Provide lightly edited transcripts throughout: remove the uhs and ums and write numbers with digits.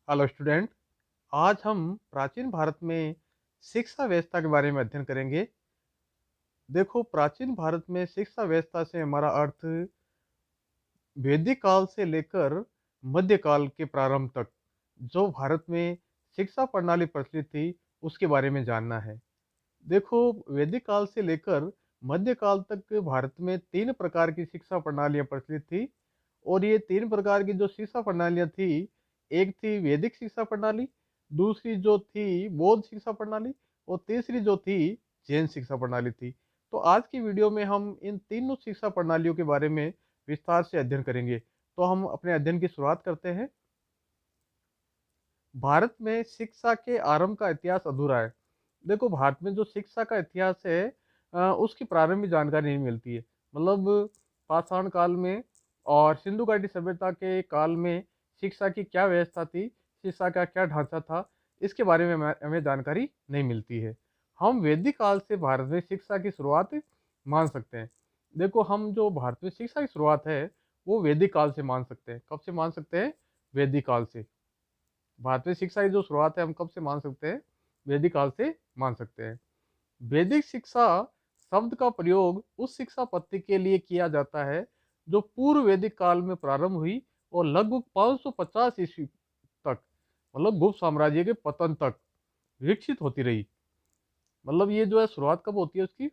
Hello student. आज हम प्राचीन भारत में शिक्षा व्यवस्था के बारे में अध्ययन करेंगे। देखो, प्राचीन भारत में शिक्षा व्यवस्था से हमारा अर्थ वैदिक काल से लेकर मध्यकाल के प्रारंभ तक जो भारत में शिक्षा प्रणाली प्रचलित थी उसके बारे में जानना है। देखो, वैदिक काल से लेकर मध्यकाल तक भारत में तीन प्रकार की शिक्षा प्रणालियां प्रचलित थी। और ये तीन प्रकार की जो शिक्षा प्रणालियां थी, एक थी वैदिक शिक्षा प्रणाली, दूसरी जो थी बौद्ध शिक्षा प्रणाली, और तीसरी जो थी जैन शिक्षा प्रणाली थी। तो आज की वीडियो में हम इन तीनों शिक्षा प्रणालियों के बारे में विस्तार से अध्ययन करेंगे। तो हम अपने अध्ययन की शुरुआत करते हैं। भारत में शिक्षा के आरंभ का इतिहास अधूरा है। देखो, भारत में जो शिक्षा का इतिहास है उसकी प्रारंभिक जानकारी नहीं मिलती है। मतलब पाषाण काल में और सिंधु घाटी सभ्यता के काल में शिक्षा की क्या व्यवस्था थी, शिक्षा का क्या ढांचा था, इसके बारे में हमें जानकारी नहीं मिलती है। हम वैदिक काल से भारत में शिक्षा की शुरुआत मान सकते हैं। देखो, हम जो भारत में शिक्षा की शुरुआत है वो वैदिक काल से मान सकते हैं। कब से मान सकते हैं? वैदिक काल से। भारतीय शिक्षा की जो शुरुआत है हम कब से मान सकते हैं? वैदिक काल से मान सकते हैं। वैदिक शिक्षा शब्द का प्रयोग उस शिक्षा पद्धति के लिए किया जाता है जो पूर्व वैदिक काल में प्रारंभ हुई और लगभग 550 ईस्वी तक, मतलब गुप्त साम्राज्य के पतन तक विकसित होती रही। मतलब ये जो है शुरुआत कब होती है उसकी?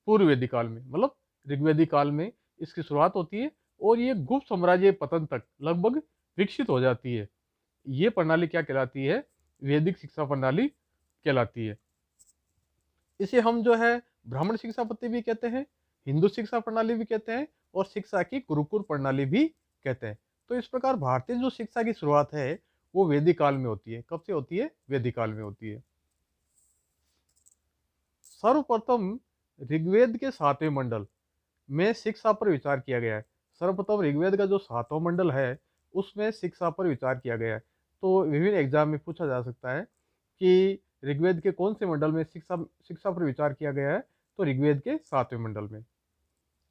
पूर्व वैदिक काल में, मतलब ऋग्वैदिक काल में इसकी शुरुआत होती है और ये गुप्त साम्राज्य पतन तक लगभग विकसित हो जाती है। ये प्रणाली क्या कहलाती है? वैदिक शिक्षा प्रणाली कहलाती है। इसे हम जो है ब्राह्मण शिक्षा पद्धति भी कहते हैं, हिंदू शिक्षा प्रणाली भी कहते हैं और शिक्षा की गुरुकुल प्रणाली भी कहते हैं। तो इस प्रकार भारतीय जो शिक्षा की शुरुआत है वो वैदिक काल में होती है। कब से होती है? वैदिक काल में होती है। सर्वप्रथम ऋग्वेद के 7वें मंडल में शिक्षा पर विचार किया गया है। सर्वप्रथम ऋग्वेद का जो 7वां मंडल है उसमें शिक्षा पर विचार किया गया है। तो विभिन्न एग्जाम में पूछा जा सकता है कि ऋग्वेद के कौन से मंडल में शिक्षा शिक्षा पर विचार किया गया है? तो ऋग्वेद के 7वें मंडल में।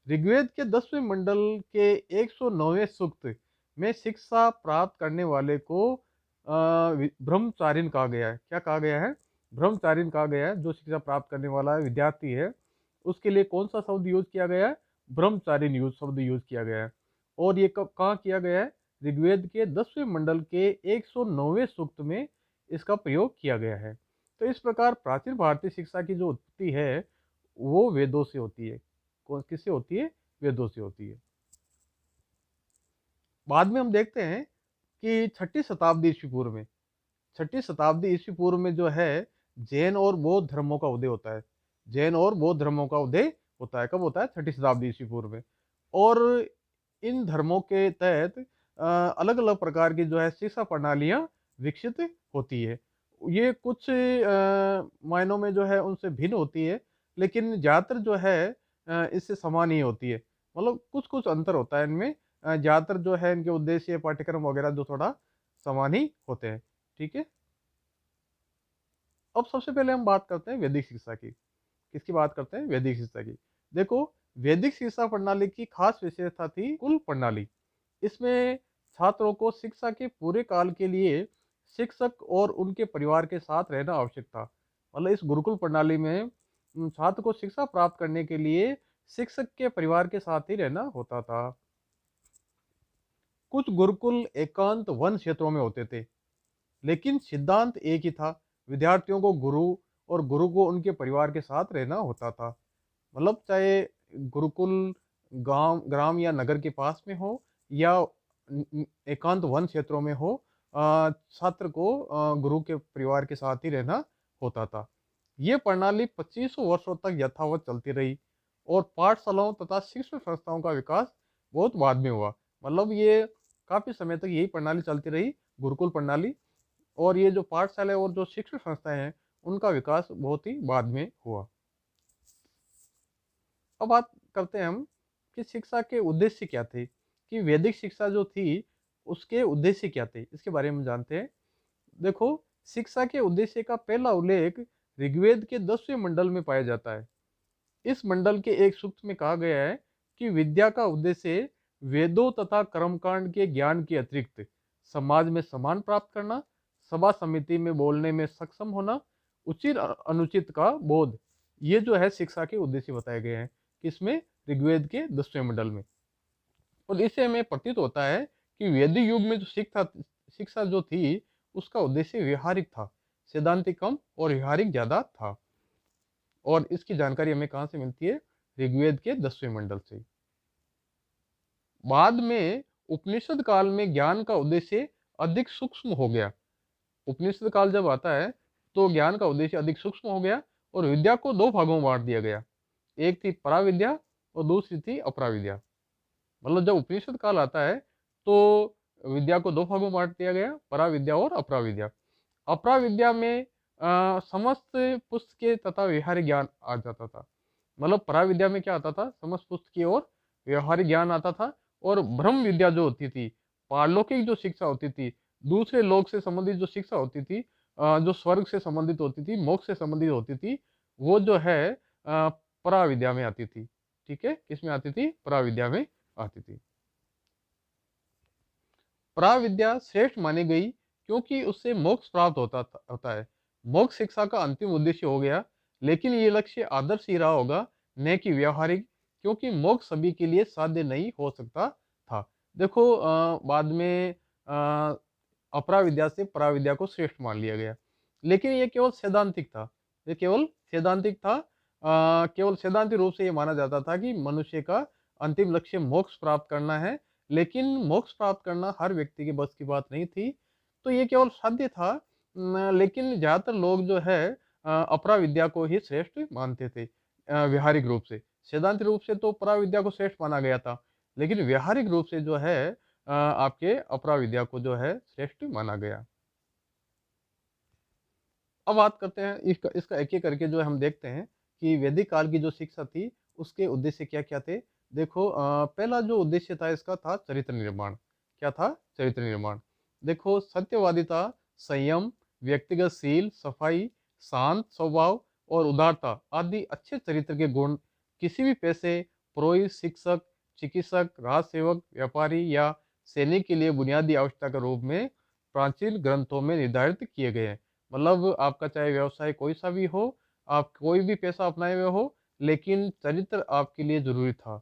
ऋग्वेद के 10वें मंडल के 109वें सूक्त में शिक्षा प्राप्त करने वाले को ब्रह्मचारिण कहा गया है। क्या कहा गया है? ब्रह्मचारिण कहा गया है। जो शिक्षा प्राप्त करने वाला विद्यार्थी है उसके लिए कौन सा शब्द यूज किया गया है? ब्रह्मचारिण यूज शब्द यूज किया गया है। और ये कब कहाँ किया गया है? ऋग्वेद के 10वें मंडल के 109वें सूक्त में इसका प्रयोग किया गया है। तो इस प्रकार प्राचीन भारतीय शिक्षा की जो उत्पत्ति है वो वेदों से होती है। कौन किससे होती है? वेदों से होती है। बाद में हम देखते हैं कि छठी शताब्दी ईस्वी पूर्व में, छठी शताब्दी ईस्वी पूर्व में जो है जैन और बौद्ध धर्मों का उदय होता है। जैन और बौद्ध धर्मों का उदय होता है। कब होता है? छठी शताब्दी ईस्वी पूर्व में। और इन धर्मों के तहत अलग अलग प्रकार की जो है शिक्षा प्रणालियां विकसित होती है। ये कुछ मायनों में जो है उनसे भिन्न होती है, लेकिन ज़्यादातर जो है इससे समान ही होती है। मतलब कुछ कुछ अंतर होता है इनमें। ज़्यादातर जो है इनके उद्देश्य पाठ्यक्रम वगैरह जो थोड़ा समान ही होते हैं। ठीक है। अब सबसे पहले हम बात करते हैं वैदिक शिक्षा की। किसकी बात करते हैं? वैदिक शिक्षा की। देखो, वैदिक शिक्षा प्रणाली की खास विशेषता थी कुल प्रणाली। इसमें छात्रों को शिक्षा के पूरे काल के लिए शिक्षक और उनके परिवार के साथ रहना आवश्यक था। मतलब इस गुरुकुल प्रणाली में छात्र को शिक्षा प्राप्त करने के लिए शिक्षक के परिवार के साथ ही रहना होता था। कुछ गुरुकुल एकांत वन क्षेत्रों में होते थे, लेकिन सिद्धांत एक ही था। विद्यार्थियों को गुरु और गुरु को उनके परिवार के साथ रहना होता था। मतलब चाहे गुरुकुल गांव ग्राम या नगर के पास में हो या एकांत वन क्षेत्रों में हो, छात्र को गुरु के परिवार के साथ ही रहना होता था। ये प्रणाली 2500 वर्षों तक यथावत चलती रही और पाठशालाओं तथा शिक्षण संस्थाओं का विकास बहुत बाद में हुआ। मतलब ये काफी समय तक यही प्रणाली चलती रही, गुरुकुल प्रणाली। और ये जो पाठशाला और जो शिक्षण संस्थाएं हैं उनका विकास बहुत ही बाद में हुआ। अब बात करते हैं हम कि शिक्षा के उद्देश्य क्या थे, कि वैदिक शिक्षा जो थी उसके उद्देश्य क्या थे, इसके बारे में जानते हैं। देखो, शिक्षा के उद्देश्य का पहला उल्लेख ऋग्वेद के 10वें मंडल में पाया जाता है। इस मंडल के एक सूक्त में कहा गया है कि विद्या का उद्देश्य वेदों तथा कर्मकांड के ज्ञान के अतिरिक्त समाज में सम्मान प्राप्त करना, सभा समिति में बोलने में सक्षम होना, उचित अनुचित का बोध, ये जो है शिक्षा के उद्देश्य बताए गए हैं किसमें, ऋग्वेद के 10वें मंडल में। और इससे हमें प्रतीत होता है कि वैदिक युग में जो शिक्षा जो थी उसका उद्देश्य व्यवहारिक था, सैद्धांतिक कम और व्यवहारिक ज्यादा था। और इसकी जानकारी हमें कहाँ से मिलती है, ऋग्वेद के 10वें मंडल से। बाद में उपनिषद काल में ज्ञान का उद्देश्य अधिक सूक्ष्म हो गया। उपनिषद काल जब आता है तो ज्ञान का उद्देश्य अधिक सूक्ष्म हो गया और विद्या को दो भागों में बांट दिया गया, एक थी पराविद्या और दूसरी थी अपराविद्या। मतलब जब उपनिषद काल आता है तो विद्या को दो भागों में बांट दिया गया, पराविद्या और अपराविद्या। अपराविद्या में समस्त पुस्तकीय तथा व्यवहारिक ज्ञान आ जाता था। मतलब पराविद्या में क्या आता था, समस्त पुस्तकीय और व्यवहारिक ज्ञान आता था। और ब्रह्म विद्या जो होती थी, पारलौकिक जो शिक्षा होती थी, दूसरे लोक से संबंधित जो शिक्षा होती थी, जो स्वर्ग से संबंधित होती थी, मोक्ष से संबंधित होती थी, वो जो है पराविद्या में आती थी। ठीक है, किसमें आती थी, पराविद्या में आती थी। पराविद्या श्रेष्ठ मानी गई क्योंकि उससे मोक्ष प्राप्त होता है। मोक्ष शिक्षा का अंतिम उद्देश्य हो गया, लेकिन ये लक्ष्य आदर्श ही रहा होगा, न कि व्यवहारिक, क्योंकि मोक्ष सभी के लिए साध्य नहीं हो सकता था। देखो बाद में अपराविद्या से पराविद्या को श्रेष्ठ मान लिया गया, लेकिन ये केवल सैद्धांतिक था। ये केवल सैद्धांतिक था। केवल सैद्धांतिक रूप से ये माना जाता था कि मनुष्य का अंतिम लक्ष्य मोक्ष प्राप्त करना है, लेकिन मोक्ष प्राप्त करना हर व्यक्ति के बस की बात नहीं थी। तो ये केवल साध्य था। लेकिन ज्यादातर लोग जो है अपराविद्या को ही श्रेष्ठ मानते थे। व्यवहारिक रूप से, सैद्धांतिक रूप से तो पराविद्या को श्रेष्ठ माना गया था, लेकिन व्यवहारिक रूप से जो है आपके अपराविद्या को जो है श्रेष्ठ माना गया। अब बात करते हैं इसका एक एक करके जो हम देखते हैं कि वैदिक काल की जो शिक्षा थी उसके उद्देश्य क्या क्या थे। देखो पहला जो उद्देश्य था इसका था चरित्र निर्माण। क्या था, चरित्र निर्माण। देखो सत्यवादिता, संयम, व्यक्तिगत शील, सफाई, शांत स्वभाव और उदारता आदि अच्छे चरित्र के गुण किसी भी पैसे, पुरोहित, शिक्षक, चिकित्सक, राज सेवक, व्यापारी या सैनिक के लिए बुनियादी आवश्यकता के रूप में प्राचीन ग्रंथों में निर्धारित किए गए हैं। मतलब आपका चाहे व्यवसाय कोई सा भी हो, आप कोई भी पैसा अपनाए हुए हो, लेकिन चरित्र आपके लिए जरूरी था।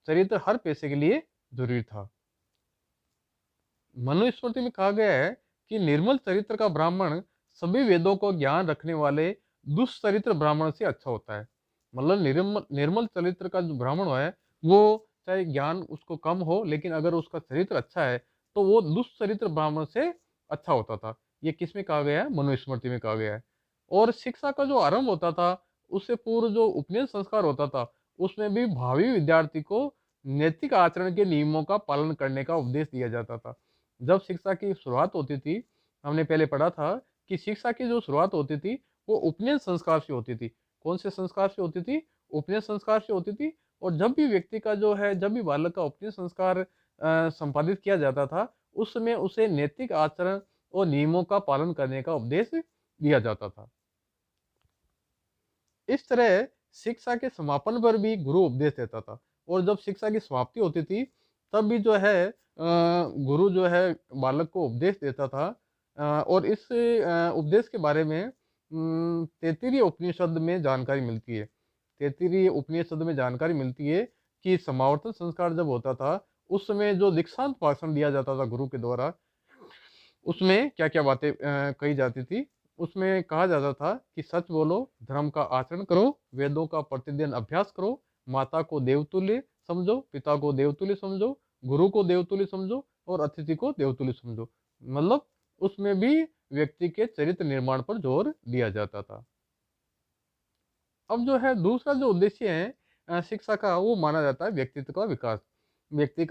चरित्र हर पैसे के लिए जरूरी था। मनुस्मृति में कहा गया है कि निर्मल चरित्र का ब्राह्मण सभी वेदों को ज्ञान रखने वाले दुष्चरित्र ब्राह्मण से अच्छा होता है। मतलब निर्मल निर्मल चरित्र का जो ब्राह्मण है वो चाहे ज्ञान उसको कम हो, लेकिन अगर उसका चरित्र अच्छा है तो वो दुष्चरित्र ब्राह्मण से अच्छा होता था। ये किस में कहा गया है, मनुस्मृति में कहा गया है। और शिक्षा का जो आरंभ होता था उससे पूर्व जो उपनयन संस्कार होता था उसमें भी भावी विद्यार्थी को नैतिक आचरण के नियमों का पालन करने का उपदेश दिया जाता था। जब शिक्षा की शुरुआत होती थी, हमने पहले पढ़ा था कि शिक्षा की जो शुरुआत होती थी वो उपनयन संस्कार से होती थी। कौन से संस्कार से होती थी, उपनयन संस्कार से होती थी। और जब भी व्यक्ति का जो है, जब भी बालक का उपनयन संस्कार संपादित किया जाता था उस समय उसे नैतिक आचरण और नियमों का पालन करने का उपदेश दिया जाता था। इस तरह शिक्षा के समापन पर भी गुरु उपदेश देता था। और जब शिक्षा की समाप्ति होती थी तब भी जो है गुरु जो है बालक को उपदेश देता था। और इस उपदेश के बारे में तैत्तिरीय उपनिषद में जानकारी मिलती है। तैत्तिरीय उपनिषद में जानकारी मिलती है कि समावर्तन संस्कार जब होता था उस समय जो दीक्षांत भाषण दिया जाता था गुरु के द्वारा, उसमें क्या क्या बातें कही जाती थी। उसमें कहा जाता था कि सच बोलो, धर्म का आचरण करो, वेदों का प्रतिदिन अभ्यास करो, माता को देवतुल्य समझो, पिता को देवतुल्य समझो, गुरु को देवतुल्य समझो और अतिथि को देवतुल्य समझो। मतलब उसमें भी व्यक्ति के चरित्र निर्माण पर जोर दिया जाता था। अब जो है दूसरा जो उद्देश्य है शिक्षा का, वो माना जाता है व्यक्तित्व का विकास। व्यक्ति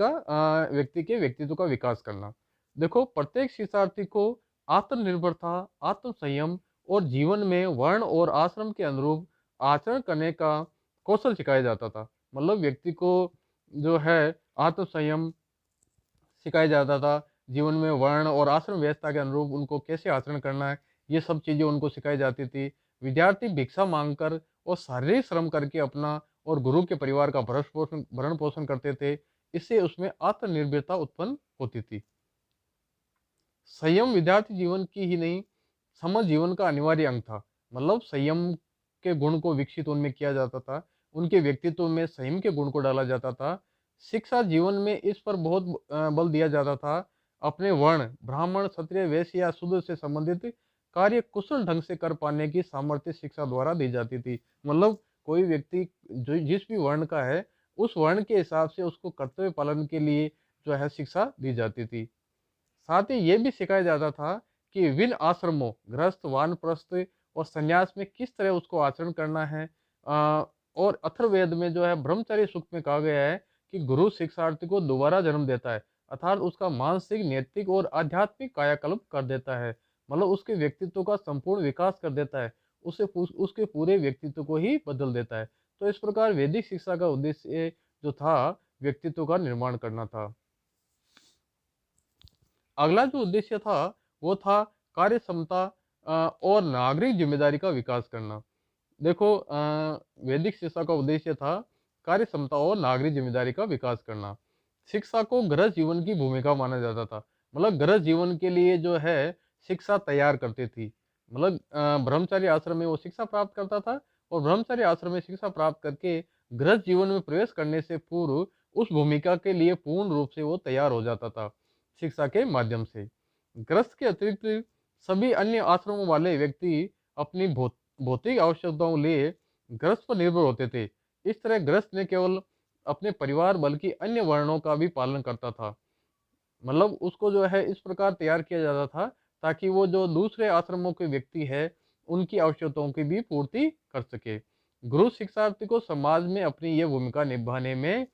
के व्यक्तित्व का विकास करना। देखो प्रत्येक शिक्षार्थी को आत्मनिर्भरता, आत्म संयम और जीवन में वर्ण और आश्रम के अनुरूप आचरण करने का कौशल सिखाया जाता था। मतलब व्यक्ति को जो है आत्म संयम सिखाया जाता था, जीवन में वर्ण और आश्रम व्यवस्था के अनुरूप उनको कैसे आचरण करना है ये सब चीज़ें उनको सिखाई जाती थी। विद्यार्थी भिक्षा मांगकर और शारीरिक श्रम करके अपना और गुरु के परिवार का भरण पोषण करते थे। इससे उसमें आत्मनिर्भरता उत्पन्न होती थी। संयम विद्यार्थी जीवन की ही नहीं, समग्र जीवन का अनिवार्य अंग था। मतलब संयम के गुण को विकसित उनमें किया जाता था, उनके व्यक्तित्व में संयम के गुण को डाला जाता था। शिक्षा जीवन में इस पर बहुत बल दिया जाता था। अपने वर्ण, ब्राह्मण, क्षत्रिय, वैश्य या शूद्र से संबंधित कार्य कुशल ढंग से कर पाने की सामर्थ्य शिक्षा द्वारा दी जाती थी। मतलब कोई व्यक्ति जो जिस भी वर्ण का है, उस वर्ण के हिसाब से उसको कर्तव्य पालन के लिए जो है शिक्षा दी जाती थी। साथ ही ये भी सिखाया जाता था कि विभिन्न आश्रमों, गृहस्थ, वानप्रस्थ और संन्यास में किस तरह उसको आचरण करना है। और अथर्ववेद में जो है ब्रह्मचर्य सूक्त में कहा गया है कि गुरु शिक्षार्थी को दोबारा जन्म देता है, अर्थात उसका मानसिक, नैतिक और आध्यात्मिक कायाकल्प कर देता है। मतलब उसके व्यक्तित्व का संपूर्ण विकास कर देता है, उसके पूरे व्यक्तित्व को ही बदल देता है। तो इस प्रकार वैदिक शिक्षा का उद्देश्य जो था, व्यक्तित्व का निर्माण करना था। अगला जो उद्देश्य था वो था कार्य क्षमता और नागरिक जिम्मेदारी का विकास करना। देखो, वैदिक शिक्षा का उद्देश्य था कार्य क्षमता और नागरिक जिम्मेदारी का विकास करना। शिक्षा को गृहस्थ जीवन की भूमिका माना जाता था। मतलब गृहस्थ जीवन के लिए जो है शिक्षा तैयार करती थी। मतलब ब्रह्मचार्य आश्रम में वो शिक्षा प्राप्त करता था, और ब्रह्मचार्य आश्रम में शिक्षा प्राप्त करके गृहस्थ जीवन में प्रवेश करने से पूर्व उस भूमिका के लिए पूर्ण रूप से वो तैयार हो जाता था शिक्षा के माध्यम से। गृहस्थ के अतिरिक्त सभी अन्य आश्रमों वाले व्यक्ति अपनी भौतिक आवश्यकताओं लिए गृहस्थ पर निर्भर होते थे। इस तरह गृहस्थ ने केवल अपने परिवार बल्कि अन्य वर्णों का भी पालन करता था। मतलब उसको जो है इस प्रकार तैयार किया जाता था ताकि वो जो दूसरे आश्रमों के व्यक्ति है उनकी आवश्यकताओं की भी पूर्ति कर सके। गुरु शिक्षार्थी को समाज में अपनी ये भूमिका निभाने में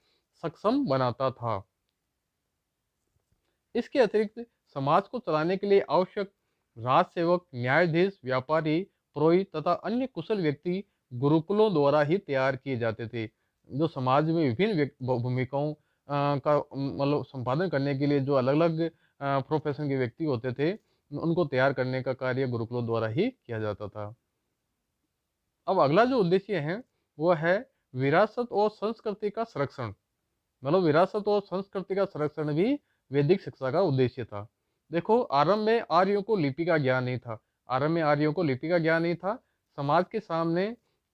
सक्षम बनाता था। इसके अतिरिक्त समाज को चलाने के लिए आवश्यक राज सेवक, न्यायाधीश, व्यापारी, पुरोहित तथा अन्य कुशल व्यक्ति गुरुकुलों द्वारा ही तैयार किए जाते थे। जो समाज में विभिन्न भूमिकाओं का मतलब संपादन करने के लिए जो अलग अलग प्रोफेशन के व्यक्ति होते थे, उनको तैयार करने का कार्य गुरुकुलों द्वारा ही किया जाता था। अब अगला जो उद्देश्य है वो है विरासत और संस्कृति का संरक्षण। मतलब विरासत और संस्कृति का संरक्षण भी वैदिक शिक्षा का उद्देश्य था। देखो, आरंभ में आर्यों को लिपि का ज्ञान नहीं था। आरंभ में आर्यों को लिपि का ज्ञान नहीं था। समाज के सामने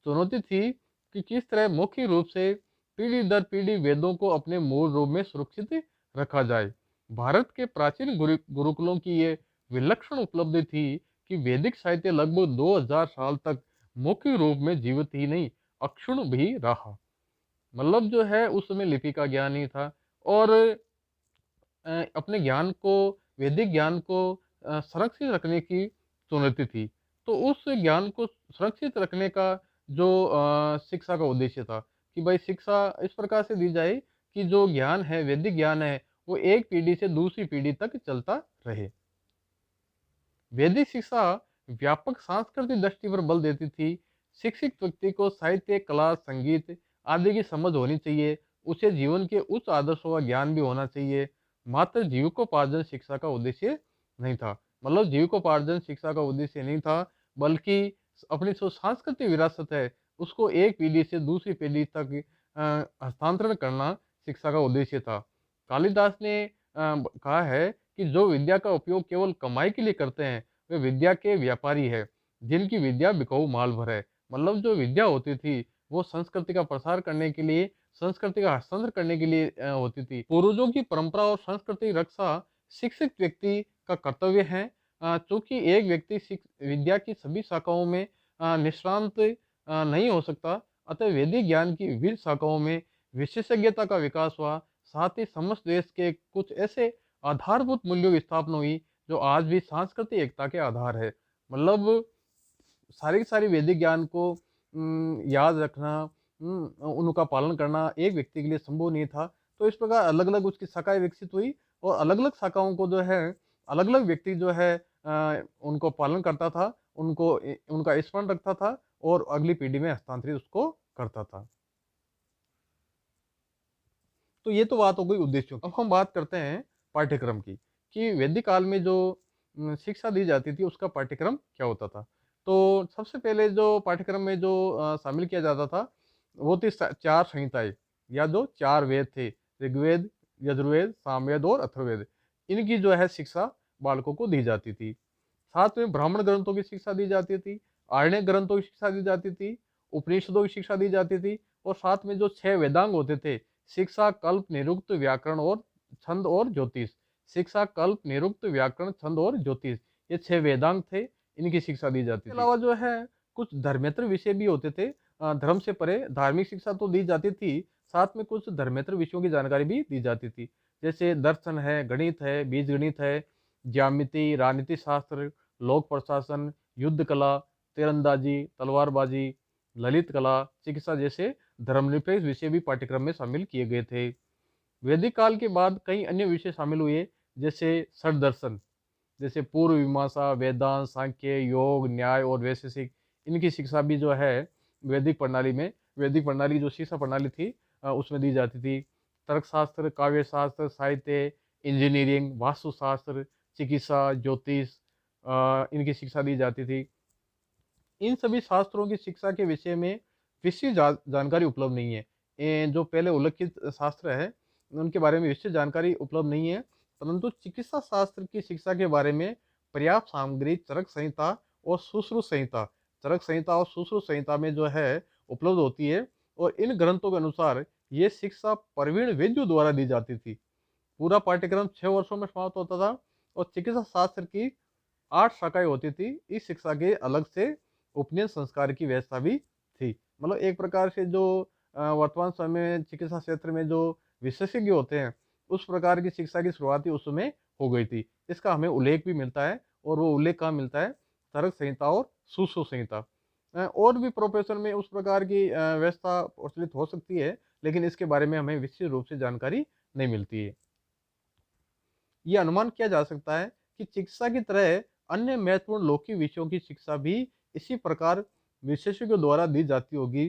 चुनौती थी कि किस तरह मुख्य रूप से पीढ़ी दर पीढ़ी वेदों को अपने मूल रूप में सुरक्षित रखा जाए। भारत के प्राचीन गुरुकुलों की ये विलक्षण उपलब्धि थी कि वैदिक साहित्य लगभग 2000 साल तक मुख्य रूप में जीवित ही नहीं, अक्षुण्ण भी रहा। मतलब जो है उस समय लिपि का ज्ञान नहीं था, और अपने ज्ञान को, वैदिक ज्ञान को संरक्षित रखने की चुनौती थी। तो उस ज्ञान को सुरक्षित रखने का जो शिक्षा का उद्देश्य था कि भाई शिक्षा इस प्रकार से दी जाए कि जो ज्ञान है, वैदिक ज्ञान है, वो एक पीढ़ी से दूसरी पीढ़ी तक चलता रहे। वैदिक शिक्षा व्यापक सांस्कृतिक दृष्टि पर बल देती थी। शिक्षित व्यक्ति को साहित्य, कला, संगीत आदि की समझ होनी चाहिए। उसे जीवन के उच्च आदर्शों का ज्ञान भी होना चाहिए। मात्र जीविकोपार्जन शिक्षा का उद्देश्य नहीं था। मतलब जीविकोपार्जन शिक्षा का उद्देश्य नहीं था, बल्कि अपनी जो सांस्कृतिक विरासत है उसको एक पीढ़ी से दूसरी पीढ़ी तक हस्तांतरण करना शिक्षा का उद्देश्य था। कालिदास ने कहा है कि जो विद्या का उपयोग केवल कमाई के लिए करते हैं वे विद्या के व्यापारी है, जिनकी विद्या बिकाऊ माल भर है। मतलब जो विद्या होती थी वो संस्कृति का प्रसार करने के लिए, संस्कृति का हस्तांतरण करने के लिए होती थी। पूर्वजों की परंपरा और संस्कृति रक्षा शिक्षित व्यक्ति का कर्तव्य है। चूंकि एक व्यक्ति विद्या की सभी शाखाओं में निष्णांत नहीं हो सकता, अतः वैदिक ज्ञान की विभिन्न शाखाओं में विशेषज्ञता का विकास हुआ। साथ ही समस्त देश के कुछ ऐसे आधारभूत मूल्यों की स्थापना हुई जो आज भी सांस्कृतिक एकता के आधार है। मतलब सारी सारी वैदिक ज्ञान को याद रखना, उनका पालन करना एक व्यक्ति के लिए संभव नहीं था। तो इस प्रकार अलग अलग उसकी शाखाएं विकसित हुई, और अलग अलग शाखाओं को जो है अलग अलग व्यक्ति जो है उनको पालन करता था, उनका स्मरण रखता था और अगली पीढ़ी में हस्तांतरित उसको करता था। तो ये तो बात हो गई उद्देश्यों की। अब हम बात करते हैं पाठ्यक्रम की, कि वैदिक काल में जो शिक्षा दी जाती थी उसका पाठ्यक्रम क्या होता था। तो सबसे पहले जो पाठ्यक्रम में जो शामिल किया जाता था वो थी चार संहिताएं, या जो चार वेद थे, ऋग्वेद, यजुर्वेद, सामवेद और अथर्ववेद। इनकी जो है शिक्षा बालकों को दी जाती थी। साथ में ब्राह्मण ग्रंथों की शिक्षा दी जाती थी, आरण्यक ग्रंथों की शिक्षा दी जाती थी, उपनिषदों की शिक्षा दी जाती थी, और साथ में जो 6 वेदांग होते थे, शिक्षा, कल्प, निरुक्त, व्याकरण और छंद और ज्योतिष। शिक्षा, कल्प, निरुक्त, व्याकरण, छंद और ज्योतिष, ये 6 वेदांग थे, इनकी शिक्षा दी जाती थी। इसके अलावा जो है कुछ धर्मेतर विषय भी होते थे। धर्म से परे धार्मिक शिक्षा तो दी जाती थी, साथ में कुछ धर्मेतर विषयों की जानकारी भी दी जाती थी। जैसे दर्शन है, गणित है, बीज गणित है, ज्यामिति, राजनीति शास्त्र, लोक प्रशासन, युद्ध कला, तीरंदाजी, तलवारबाजी, ललित कला, चिकित्सा जैसे धर्मनिरपेक्ष विषय भी पाठ्यक्रम में शामिल किए गए थे। वैदिक काल के बाद कई अन्य विषय शामिल हुए, जैसे षड दर्शन, जैसे पूर्व मीमांसा, वेदांत, सांख्य, योग, न्याय और वैशेषिक, इनकी शिक्षा भी जो है वैदिक प्रणाली जो शिक्षा प्रणाली थी उसमें दी जाती थी। तर्कशास्त्र, काव्य शास्त्र, साहित्य, इंजीनियरिंग, वास्तुशास्त्र, चिकित्सा, ज्योतिष, इनकी शिक्षा दी जाती थी। इन सभी शास्त्रों की शिक्षा के विषय में विशेष जानकारी उपलब्ध नहीं है। जो पहले उल्लिखित शास्त्र है उनके बारे में विशेष जानकारी उपलब्ध नहीं है, परंतु चिकित्सा शास्त्र की शिक्षा के बारे में पर्याप्त सामग्री चरक संहिता और सुश्रुत संहिता में जो है उपलब्ध होती है, और इन ग्रंथों के अनुसार ये शिक्षा प्रवीण वैद्यों द्वारा दी जाती थी। पूरा पाठ्यक्रम 6 वर्षों में समाप्त होता था, और चिकित्सा शास्त्र की 8 शाखाएं होती थी। इस शिक्षा के अलग से उपनयन संस्कार की व्यवस्था भी थी। मतलब एक प्रकार से जो वर्तमान समय में चिकित्सा क्षेत्र में जो विशेषज्ञ होते हैं, उस प्रकार की शिक्षा की शुरुआत ही उस समय हो गई थी। इसका हमें उल्लेख भी मिलता है, और वो उल्लेख कहाँ मिलता है? चरक संहिता और सुश्रुत संहिता। और भी प्रोफेशन में उस प्रकार की व्यवस्था प्रचलित हो सकती है, लेकिन इसके बारे में हमें विशेष रूप से जानकारी नहीं मिलती है। ये अनुमान किया जा सकता है कि चिकित्सा की तरह अन्य महत्वपूर्ण लौकिक विषयों की शिक्षा भी इसी प्रकार विशेषज्ञों द्वारा दी जाती होगी।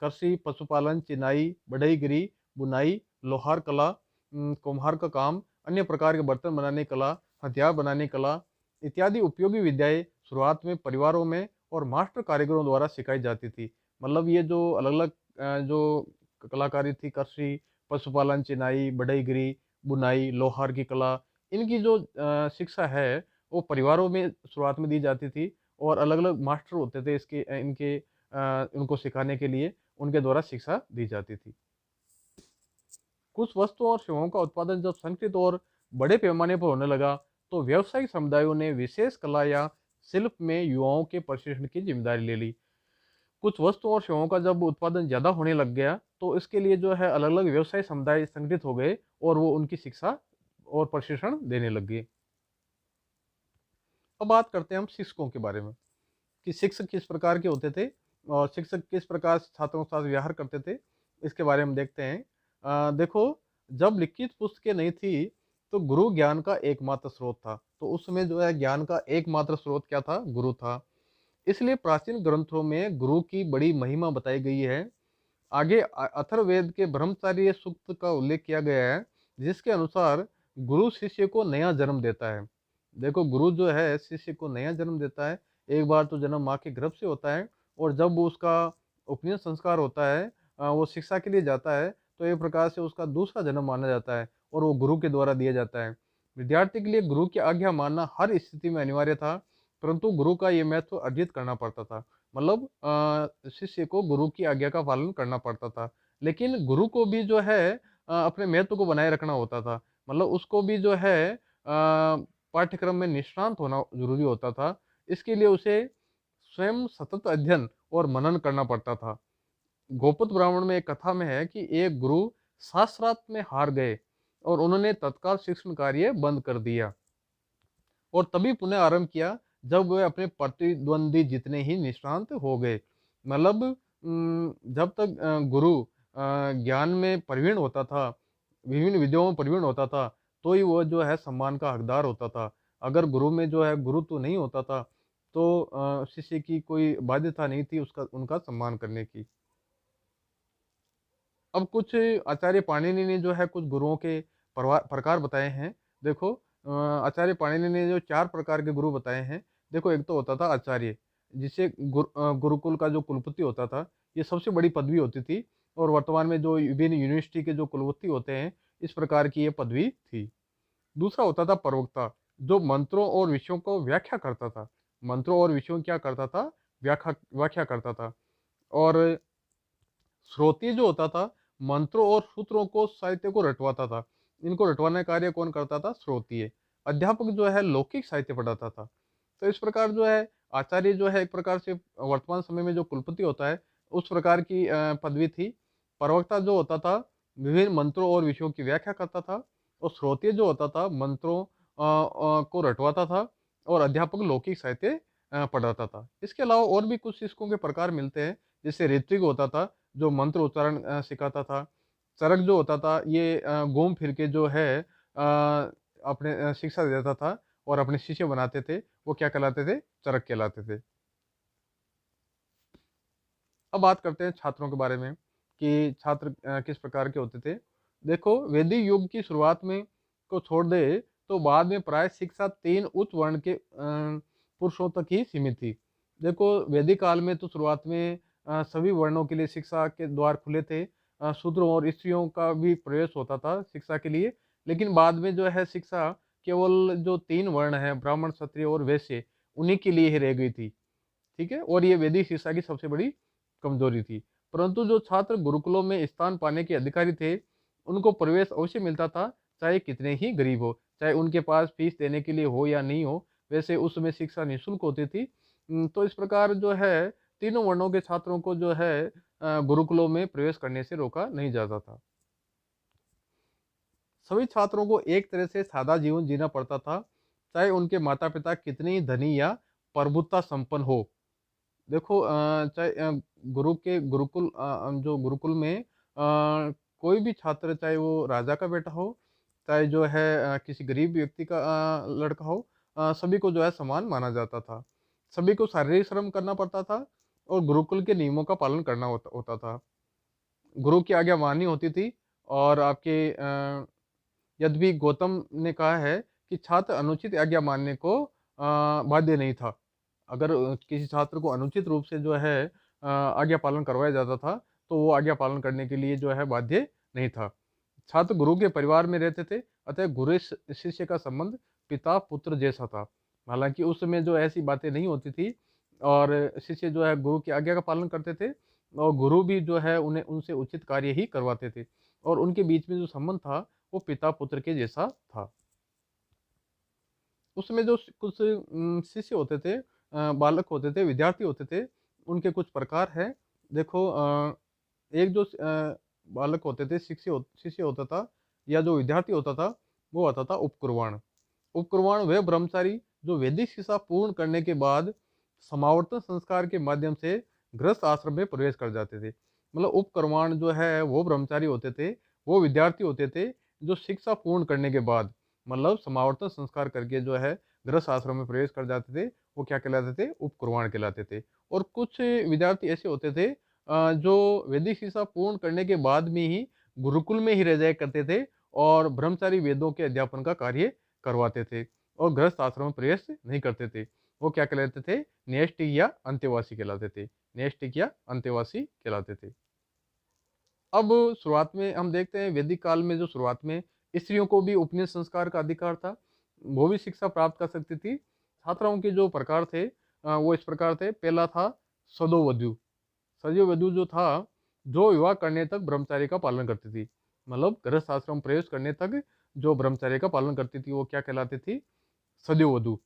कृषि, पशुपालन, चिनाई, बढ़ईगिरी, बुनाई, लोहार कला, कुम्हार का काम, अन्य प्रकार के बर्तन बनाने कला, हथियार बनाने कला इत्यादि उपयोगी विद्याएं शुरुआत में परिवारों में और मास्टर कारीगरों द्वारा सिखाई जाती थी। मतलब ये जो अलग अलग जो कलाकारी थी, कृषि, पशुपालन, चिनाई, बढ़ईगिरी, बुनाई, लोहार की कला, इनकी जो शिक्षा है वो परिवारों में शुरुआत में दी जाती थी, और अलग अलग मास्टर होते थे इनके उनको सिखाने के लिए, उनके द्वारा शिक्षा दी जाती थी। कुछ वस्तुओं और सेवाओं का उत्पादन जब संगठित और बड़े पैमाने पर होने लगा, तो व्यावसायिक समुदायों ने विशेष कला या शिल्प में युवाओं के प्रशिक्षण की जिम्मेदारी ले ली। कुछ वस्तुओं और सेवाओं का जब उत्पादन ज़्यादा होने लग गया, तो इसके लिए जो है अलग अलग व्यवसाय समुदाय संगठित हो गए, और वो उनकी शिक्षा और प्रशिक्षण देने लग गए। अब बात करते हैं हम शिक्षकों के बारे में, कि शिक्षक किस प्रकार के होते थे, और शिक्षक किस प्रकार से छात्रों के साथ व्यवहार करते थे, इसके बारे में देखते हैं। देखो, जब लिखित पुस्तकें नहीं थी, तो गुरु ज्ञान का एकमात्र स्रोत था। तो उस समय जो है ज्ञान का एकमात्र स्रोत क्या था? गुरु था। इसलिए प्राचीन ग्रंथों में गुरु की बड़ी महिमा बताई गई है। आगे अथर्ववेद के ब्रह्मचार्य सूक्त का उल्लेख किया गया है, जिसके अनुसार गुरु शिष्य को नया जन्म देता है। देखो, गुरु जो है शिष्य को नया जन्म देता है। एक बार तो जन्म माँ के गर्भ से होता है, और जब वो उसका उपनयन संस्कार होता है, वो शिक्षा के लिए जाता है, तो एक प्रकार से उसका दूसरा जन्म माना जाता है, और वो गुरु के द्वारा दिया जाता है। विद्यार्थी के लिए गुरु की आज्ञा मानना हर स्थिति में अनिवार्य था, परंतु गुरु का ये महत्व अर्जित करना पड़ता था। मतलब शिष्य को गुरु की आज्ञा का पालन करना पड़ता था, लेकिन गुरु को भी जो है अपने महत्व को बनाए रखना होता था। मतलब उसको भी जो है पाठ्यक्रम में निष्णांत होना जरूरी होता था। इसके लिए उसे स्वयं सतत अध्ययन और मनन करना पड़ता था। गोपत ब्राह्मण में एक कथा में है कि एक गुरु शास्त्रार्थ में हार गए, और उन्होंने तत्काल शिक्षण कार्य बंद कर दिया, और तभी पुनः आरंभ किया जब वे अपने प्रतिद्वंदी जितने ही निष्णांत हो गए। मतलब जब तक गुरु ज्ञान में प्रवीण होता था, विभिन्न विद्याओं में प्रवीण होता था, तो ही वो जो है सम्मान का हकदार होता था। अगर गुरु में जो है गुरुत्व नहीं होता था, तो शिष्य की कोई बाध्यता नहीं थी उसका उनका सम्मान करने की। अब कुछ आचार्य पाणिनि ने जो है कुछ गुरुओं के प्रकार बताए हैं। देखो, आचार्य पाणिनि ने जो 4 प्रकार के गुरु बताए हैं। देखो, एक तो होता था आचार्य, जिसे गुरुकुल का जो कुलपति होता था, ये सबसे बड़ी पदवी होती थी, और वर्तमान में जो विभिन्न यूनिवर्सिटी के जो कुलपति होते हैं, इस प्रकार की ये पदवी थी। दूसरा होता था प्रवक्ता, जो मंत्रों और विषयों को व्याख्या करता था। मंत्रों और विषयों की क्या करता था? व्याख्या व्याख्या करता था। और श्रोत्रिय जो होता था, मंत्रों और सूत्रों को, साहित्य को रटवाता था। इनको रटवाने का कार्य कौन करता था? श्रोत्रिय। अध्यापक जो है लौकिक साहित्य पढ़ाता था। तो इस प्रकार जो है आचार्य जो है एक प्रकार से वर्तमान समय में जो कुलपति होता है, उस प्रकार की पदवी थी। प्रवक्ता जो होता था, विभिन्न मंत्रों और विषयों की व्याख्या करता था। और श्रोत्रिय जो होता था, मंत्रों को रटवाता था। और अध्यापक लौकिक साहित्य पढ़ाता था। इसके अलावा और भी कुछ शिक्षकों के प्रकार मिलते हैं। जैसे ऋत्विक होता था, जो मंत्र उच्चारण सिखाता था। चरक जो होता था, ये घूम फिर के जो है अपने शिक्षा देता था और अपने शिष्य बनाते थे। वो क्या कहलाते थे? चरक कहलाते थे। अब बात करते हैं छात्रों के बारे में कि छात्र किस प्रकार के होते थे। देखो, वैदिक युग की शुरुआत में को छोड़ दे तो बाद में प्राय शिक्षा 3 उच्च वर्ण के पुरुषों तक ही सीमित थी। देखो, वैदिक काल में तो शुरुआत में सभी वर्णों के लिए शिक्षा के द्वार खुले थे। शूद्रों और स्त्रियों का भी प्रवेश होता था शिक्षा के लिए। लेकिन बाद में जो है शिक्षा केवल जो 3 वर्ण हैं, ब्राह्मण, क्षत्रिय और वैश्य, उन्हीं के लिए ही रह गई थी। ठीक है, और ये वैदिक शिक्षा की सबसे बड़ी कमजोरी थी। परंतु जो छात्र गुरुकुलों में स्थान पाने के अधिकारी थे, उनको प्रवेश अवश्य मिलता था, चाहे कितने ही गरीब हो, चाहे उनके पास फीस देने के लिए हो या नहीं हो। वैसे उस समय शिक्षा निःशुल्क होती थी। तो इस प्रकार जो है तीनों वर्णों के छात्रों को जो है गुरुकुलों में प्रवेश करने से रोका नहीं जाता था। सभी छात्रों को एक तरह से सादा जीवन जीना पड़ता था, चाहे उनके माता पिता कितनी ही धनी या प्रभुत्ता संपन्न हो। देखो, चाहे जो गुरुकुल में कोई भी छात्र, चाहे वो राजा का बेटा हो, चाहे जो है किसी गरीब व्यक्ति का लड़का हो, सभी को जो है समान माना जाता था। सभी को शारीरिक श्रम करना पड़ता था और गुरुकुल के नियमों का पालन करना होता था। गुरु की आज्ञा माननी होती थी। और आपके यद्यपि गौतम ने कहा है कि छात्र अनुचित आज्ञा मानने को बाध्य नहीं था। अगर किसी छात्र को अनुचित रूप से जो है आज्ञा पालन करवाया जाता था, तो वो आज्ञा पालन करने के लिए जो है बाध्य नहीं था। छात्र गुरु के परिवार में रहते थे, अतः गुरु शिष्य का संबंध पिता पुत्र जैसा था। हालांकि उस समय जो ऐसी बातें नहीं होती थी, और शिष्य जो है गुरु की आज्ञा का पालन करते थे, और गुरु भी जो है उन्हें उनसे उचित कार्य ही करवाते थे। और उनके बीच में जो संबंध था, वो पिता पुत्र के जैसा था। उसमें जो कुछ शिष्य होते थे, बालक होते थे, विद्यार्थी होते थे, उनके कुछ प्रकार हैं। देखो, एक जो बालक होते थे, शिष्य होता था, या जो विद्यार्थी होता था, वो होता था उपकुर्वाण। उपकुर्वाण वे ब्रह्मचारी जो वैदिक शिक्षा पूर्ण करने के बाद समावर्तन संस्कार के माध्यम से गृहस्थ आश्रम में प्रवेश कर जाते थे। मतलब उपकुर्वाण जो है वो ब्रह्मचारी होते थे, वो विद्यार्थी होते थे जो शिक्षा पूर्ण करने के बाद, मतलब समावर्तन संस्कार करके जो है गृहस्थ आश्रम में प्रवेश कर जाते थे, वो क्या कहलाते थे? उपकुर्वाण कहलाते थे। और कुछ विद्यार्थी ऐसे होते थे जो वैदिक शिक्षा पूर्ण करने के बाद में ही गुरुकुल में ही रह जाया करते थे और ब्रह्मचारी वेदों के अध्यापन का कार्य करवाते थे और गृहस्थ आश्रम में प्रवेश नहीं करते थे। वो क्या कहलाते थे? नैष्ठिक या अंतेवासी कहलाते थे। नैष्ठिक या अंतेवासी कहलाते थे। अब शुरुआत में हम देखते हैं, वैदिक काल में जो शुरुआत में स्त्रियों को भी उपनयन संस्कार का अधिकार था, वो भी शिक्षा प्राप्त कर सकती थी। छात्राओं के जो प्रकार थे, वो इस प्रकार थे। पहला था सदोवधु। सदोवधु जो था, जो विवाह करने तक ब्रह्मचार्य का पालन करती थी, मतलब गृहस्थ आश्रम प्रवेश करने तक जो ब्रह्मचार्य का पालन करती थी, वो क्या कहलाती थी? सदोवधु।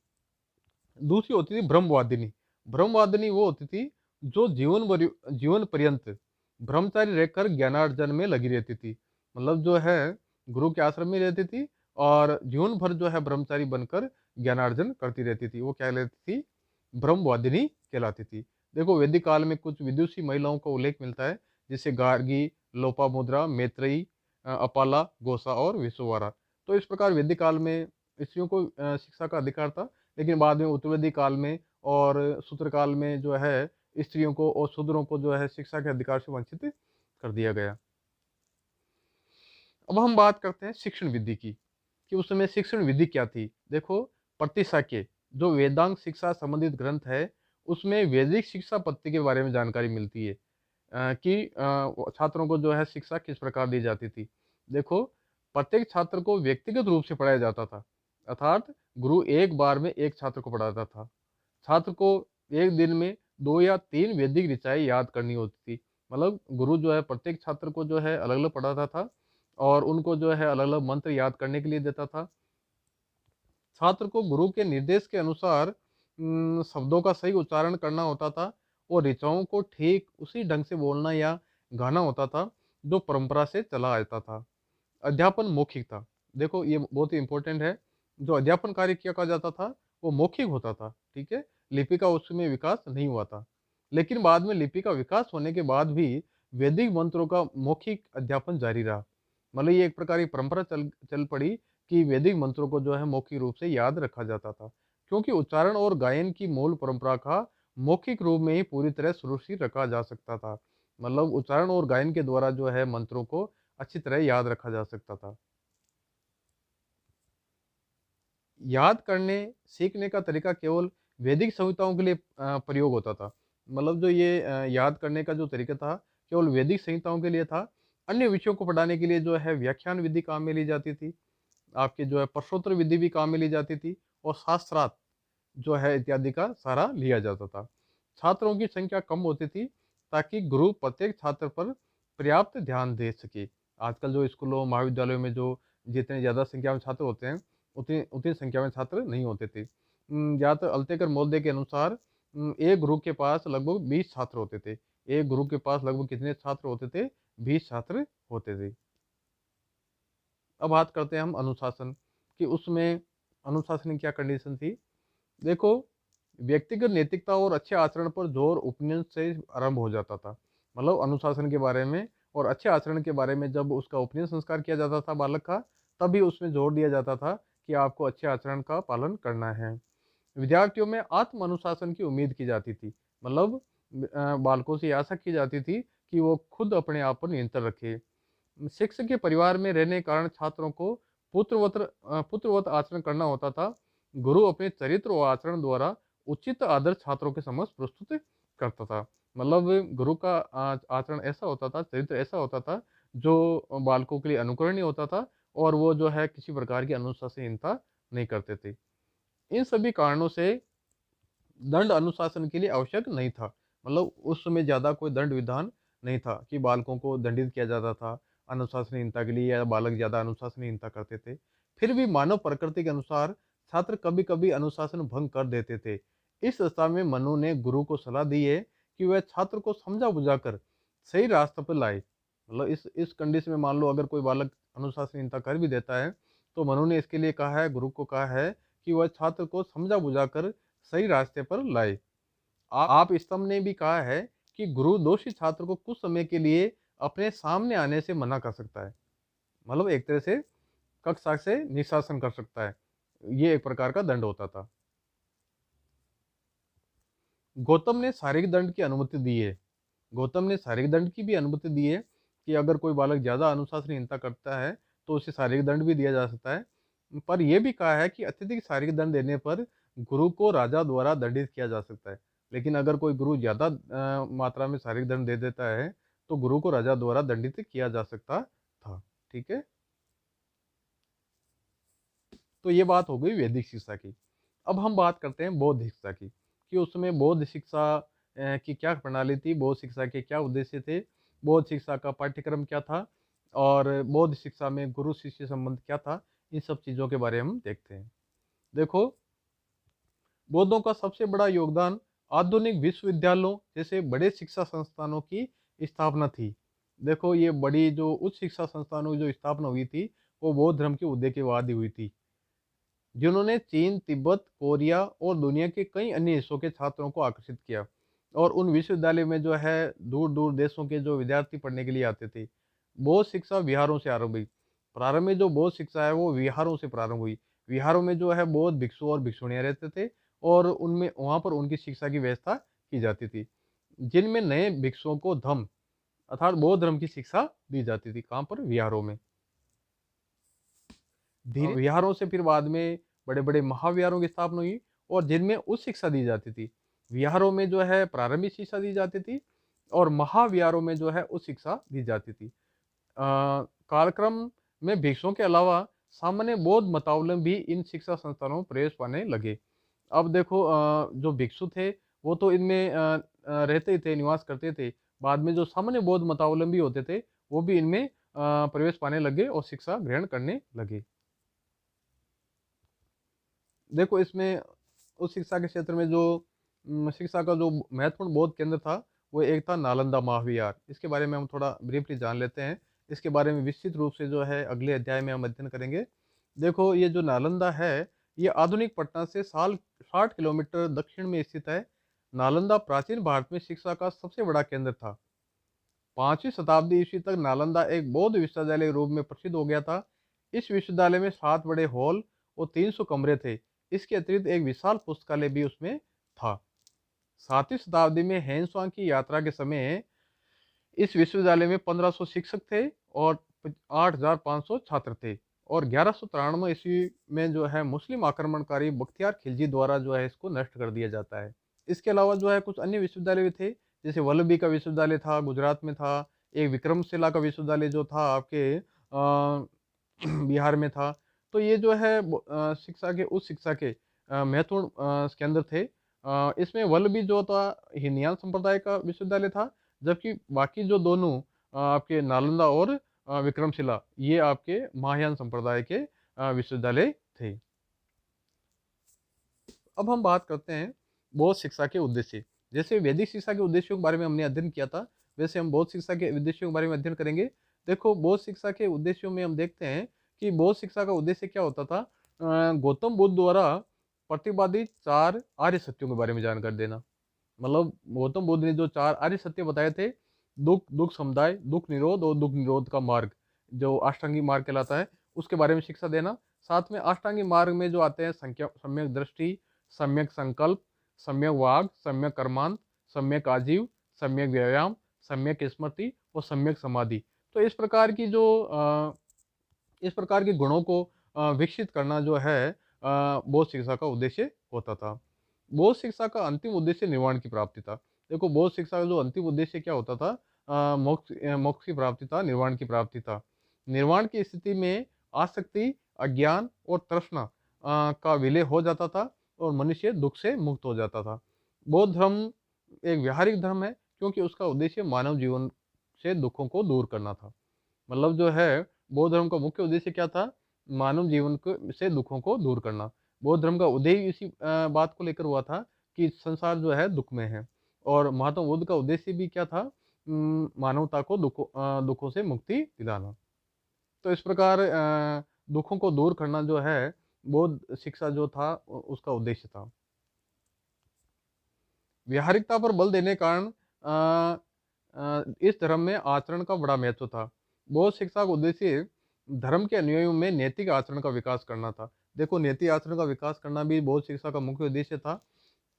दूसरी होती थी ब्रह्मवादिनी। ब्रह्मवादिनी वो होती थी जो जीवन पर्यंत ब्रह्मचारी रहकर ज्ञानार्जन में लगी रहती थी। मतलब जो है गुरु के आश्रम में रहती थी और जीवन भर जो है ब्रह्मचारी बनकर ज्ञानार्जन करती रहती थी। वो क्या कहलाती थी? ब्रह्मवादिनी कहलाती थी। देखो, वैदिक काल में कुछ विदुषी महिलाओं का उल्लेख मिलता है, जैसे गार्गी, लोपामुद्रा, मैत्रेयी, अपाला, गोसा और विश्ववारा। तो इस प्रकार वैदिक काल में स्त्रियों को शिक्षा का अधिकार था। लेकिन बाद में उत्तरवैदिक काल में और शूद्र काल में जो है स्त्रियों को और शूद्रों को जो है शिक्षा के अधिकार से वंचित कर दिया गया। अब हम बात करते हैं शिक्षण विधि की, कि उस समय शिक्षण विधि क्या थी। देखो, प्रतिशाक्य जो वेदांग शिक्षा संबंधित ग्रंथ है, उसमें वैदिक शिक्षा पद्धति के बारे में जानकारी मिलती है कि छात्रों को जो है शिक्षा किस प्रकार दी जाती थी। देखो, प्रत्येक छात्र को व्यक्तिगत रूप से पढ़ाया जाता था, अर्थात गुरु एक बार में एक छात्र को पढ़ाता था। छात्र को एक दिन में 2 या 3 वैदिक ऋचाएँ याद करनी होती थी। मतलब गुरु जो है प्रत्येक छात्र को जो है अलग-अलग पढ़ाता था और उनको जो है अलग-अलग मंत्र याद करने के लिए देता था। छात्र को गुरु के निर्देश के अनुसार शब्दों का सही उच्चारण करना होता था और ऋचाओं को ठीक उसी ढंग से बोलना या गाना होता था, जो परंपरा से चला आता था। अध्यापन मौखिक था। देखो ये बहुत ही इम्पोर्टेंट है। जो अध्यापन कार्य किया जाता था, वो मौखिक होता था, ठीक है? लिपि का उसमें विकास नहीं हुआ था। लेकिन बाद में लिपि का विकास होने के बाद भी वैदिक मंत्रों का मौखिक अध्यापन जारी रहा। मतलब ये एक प्रकार की परंपरा चल चल पड़ी कि वैदिक मंत्रों को जो है मौखिक रूप से याद रखा जाता था। क्योंकि उच्चारण और गायन की मूल परंपरा का मौखिक रूप में ही पूरी तरह सुरक्षित रखा जा सकता था। मतलब उच्चारण और गायन के द्वारा जो है मंत्रों को अच्छी तरह याद रखा जा सकता था। याद करने, सीखने का तरीका केवल वैदिक संहिताओं के लिए प्रयोग होता था। मतलब जो ये याद करने का जो तरीका था, केवल वैदिक संहिताओं के लिए था। अन्य विषयों को पढ़ाने के लिए जो है व्याख्यान विधि काम में ली जाती थी। आपकी जो है प्रश्नोत्तर विधि भी काम में ली जाती थी और शास्त्रार्थ जो है इत्यादि का सहारा लिया जाता था। छात्रों की संख्या कम होती थी ताकि गुरु प्रत्येक छात्र पर पर्याप्त ध्यान दे सके। आजकल जो स्कूलों महाविद्यालयों में जो जितने ज़्यादा संख्या में छात्र होते हैं, उतनी उतनी संख्या में छात्र नहीं होते थे। ज़्यादातर अल्तेकर महोदय के अनुसार एक गुरु के पास लगभग 20 छात्र होते थे। एक गुरु के पास लगभग कितने छात्र होते थे? 20 छात्र होते थे। अब बात करते हैं हम अनुशासन कि उसमें अनुशासन की क्या कंडीशन थी। देखो, व्यक्तिगत नैतिकता और अच्छे आचरण पर जोर उपनयन से आरंभ हो जाता था। मतलब अनुशासन के बारे में और अच्छे आचरण के बारे में जब उसका उपनयन संस्कार किया जाता था बालक का, तभी उसमें जोर दिया जाता था कि आपको अच्छे आचरण का पालन करना है। विद्यार्थियों में आत्म अनुशासन की उम्मीद की जाती थी। मतलब बालकों से आशा की जाती थी कि वो खुद अपने आप पर नियंत्रण रखे। शिक्षक के परिवार में रहने के कारण छात्रों को पुत्रवत आचरण करना होता था। गुरु अपने चरित्र और आचरण द्वारा उचित आदर्श छात्रों के समक्ष प्रस्तुत करता था। मतलब गुरु का आचरण ऐसा होता था, चरित्र ऐसा होता था जो बालकों के लिए अनुकरणीय होता था और वो जो है किसी प्रकार की अनुशासनहीनता नहीं करते थे। इन सभी कारणों से दंड अनुशासन के लिए आवश्यक नहीं था। मतलब उस समय ज़्यादा कोई दंड विधान नहीं था कि बालकों को दंडित किया जाता था अनुशासनहीनता के लिए या बालक ज़्यादा अनुशासनहीनता करते थे। फिर भी मानव प्रकृति के अनुसार छात्र कभी-कभी अनुशासन भंग कर देते थे। इस दशा में मनु ने गुरु को सलाह दी है कि वह छात्र को समझा बुझाकर सही रास्ते पर लाए। मतलब इस कंडीशन में मान लो अगर कोई बालक अनुशासनहीनता कर भी देता है, तो मनु ने इसके लिए कहा है, गुरु को कहा है कि वह छात्र को समझा बुझाकर सही रास्ते पर लाए। आप स्तंभ ने भी कहा है कि गुरु दोषी छात्र को कुछ समय के लिए अपने सामने आने से मना कर सकता है। मतलब एक तरह से कक्षा से निष्कासन कर सकता है। ये एक प्रकार का दंड होता था। गौतम ने शारीरिक दंड की अनुमति दी है। गौतम ने शारीरिक दंड की भी अनुमति दी है कि अगर कोई बालक ज़्यादा अनुशासनहीनता करता है, तो उसे शारीरिक दंड भी दिया जा सकता है। पर यह भी कहा है कि अत्यधिक शारीरिक दंड देने पर गुरु को राजा द्वारा दंडित किया जा सकता है। लेकिन अगर कोई गुरु ज़्यादा मात्रा में शारीरिक दंड दे देता है, तो गुरु को राजा द्वारा दंडित किया जा सकता था। ठीक है? तो ये बात हो गई वैदिक शिक्षा की। अब हम बात करते हैं बौद्ध शिक्षा की, कि उसमें बौद्ध शिक्षा की क्या प्रणाली थी, बौद्ध शिक्षा के क्या उद्देश्य थे, बौद्ध शिक्षा का पाठ्यक्रम क्या था और बौद्ध शिक्षा में गुरु शिष्य संबंध क्या था, इन सब चीज़ों के बारे में हम देखते हैं। देखो, बौद्धों का सबसे बड़ा योगदान आधुनिक विश्वविद्यालयों जैसे बड़े शिक्षा संस्थानों की स्थापना थी। देखो, ये बड़ी जो उच्च शिक्षा संस्थानों की जो स्थापना हुई थी, वो बौद्ध धर्म के उदय के बाद ही हुई थी, जिन्होंने चीन, तिब्बत, कोरिया और दुनिया के कई अन्य हिस्सों के छात्रों को आकर्षित किया। और उन विश्वविद्यालय में जो है दूर-दूर देशों के जो विद्यार्थी पढ़ने के लिए आते थे। बौद्ध शिक्षा विहारों से आरंभ हुई। प्रारंभ में जो बौद्ध शिक्षा है वो विहारों से प्रारंभ हुई। विहारों में जो है बौद्ध भिक्षु और भिक्षुणियाँ रहते थे और उनमें वहाँ पर उनकी शिक्षा की व्यवस्था की जाती थी। जिनमें नए भिक्षुओं को धम्म अर्थात बौद्ध धर्म की शिक्षा दी जाती थी। कहाँ पर? विहारों में। विहारों से फिर बाद में बड़े-बड़े महाविहारों की स्थापना हुई और जिनमें उच्च शिक्षा दी जाती थी। विहारों में जो है प्रारंभिक शिक्षा दी जाती थी और महाविहारों में जो है उच्च शिक्षा दी जाती थी। कालक्रम में भिक्षुओं के अलावा सामान्य बौद्ध मतावलंबी इन शिक्षा संस्थानों में प्रवेश पाने लगे। अब देखो जो भिक्षु थे वो तो इनमें रहते ही थे, निवास करते थे। बाद में जो सामान्य बौद्ध मतावलंबी होते थे वो भी इनमें प्रवेश पाने लगे और शिक्षा ग्रहण करने लगे। देखो इसमें उस शिक्षा के क्षेत्र में जो शिक्षा का जो महत्वपूर्ण बौद्ध केंद्र था वो एक था नालंदा महाविहार। इसके बारे में हम थोड़ा ब्रीफली जान लेते हैं। इसके बारे में विस्तृत रूप से जो है अगले अध्याय में हम अध्ययन करेंगे। देखो ये जो नालंदा है ये आधुनिक पटना से साल 60 किलोमीटर दक्षिण में स्थित है। नालंदा प्राचीन भारत में शिक्षा का सबसे बड़ा केंद्र था। 5वीं शताब्दी ईस्वी तक नालंदा एक बौद्ध विश्वविद्यालय के रूप में प्रसिद्ध हो गया था। इस विश्वविद्यालय में 7 बड़े हॉल और 300 कमरे थे। इसके अतिरिक्त एक विशाल पुस्तकालय भी उसमें था। 7वीं शताब्दी में हेनसुआंग की यात्रा के समय इस विश्वविद्यालय में 1500 शिक्षक थे और 8500 छात्र थे। और 1193 ईस्वी में जो है मुस्लिम आक्रमणकारी बख्तियार खिलजी द्वारा जो है इसको नष्ट कर दिया जाता है। इसके अलावा जो है कुछ अन्य विश्वविद्यालय भी थे, जैसे वल्लभी का विश्वविद्यालय था, गुजरात में था। एक विक्रमशिला का विश्वविद्यालय जो था आपके बिहार में था। तो ये जो है शिक्षा के उस शिक्षा के महत्वपूर्ण केंद्र थे। इसमें वल्लभी जो था हिनयान संप्रदाय का विश्वविद्यालय था, जबकि बाकी जो दोनों आपके नालंदा और विक्रमशिला ये आपके महायान संप्रदाय के विश्वविद्यालय थे। अब हम बात करते हैं बौद्ध शिक्षा के उद्देश्य। जैसे वैदिक शिक्षा के उद्देश्यों के बारे में हमने अध्ययन किया था, वैसे हम बौद्ध शिक्षा के उद्देश्यों के बारे में अध्ययन करेंगे। देखो बौद्ध शिक्षा के उद्देश्यों में हम देखते हैं कि बौद्ध शिक्षा का उद्देश्य क्या होता था। गौतम बुद्ध द्वारा प्रतिपादित 4 आर्य सत्यों के बारे में जानकारी देना। मतलब गौतम बुद्ध ने जो 4 आर्य सत्य बताए थे, दुख समुदाय, दुख निरोध और दुख निरोध का मार्ग, जो अष्टांगी मार्ग कहलाता है, उसके बारे में शिक्षा देना। साथ में अष्टांगी मार्ग में जो आते हैं सम्यक दृष्टि, सम्यक संकल्प, सम्यक वाग, सम्यक कर्मांत, सम्यक आजीव, सम्यक व्यायाम, सम्यक स्मृति और सम्यक समाधि। तो इस प्रकार के गुणों को विकसित करना जो है बौद्ध शिक्षा का उद्देश्य होता था। बौद्ध शिक्षा का अंतिम उद्देश्य निर्वाण की प्राप्ति था। देखो बौद्ध शिक्षा का जो अंतिम उद्देश्य क्या होता था, मोक्ष की प्राप्ति था, निर्वाण की प्राप्ति था। निर्वाण की स्थिति में आसक्ति, अज्ञान और तृष्णा का विलय हो जाता था और मनुष्य दुख से मुक्त हो जाता था। बौद्ध धर्म एक व्यावहारिक धर्म है क्योंकि उसका उद्देश्य मानव जीवन से दुखों को दूर करना था। मतलब जो है बौद्ध धर्म का मुख्य उद्देश्य क्या था, मानव जीवन को से दुखों को दूर करना। बौद्ध धर्म का उदय इसी बात को लेकर हुआ था कि संसार जो है दुख में है। और महात्मा बुद्ध का उद्देश्य भी क्या था, मानवता को दुखों से मुक्ति दिलाना। तो इस प्रकार दुखों को दूर करना जो है बौद्ध शिक्षा जो था उसका उद्देश्य था। व्यावहारिकता पर बल देने के कारण इस धर्म में आचरण का बड़ा महत्व था। बौद्ध शिक्षा का उद्देश्य धर्म के अनुयायियों में नैतिक आचरण का विकास करना था। देखो नैतिक आचरण का विकास करना भी बौद्ध शिक्षा का मुख्य उद्देश्य था।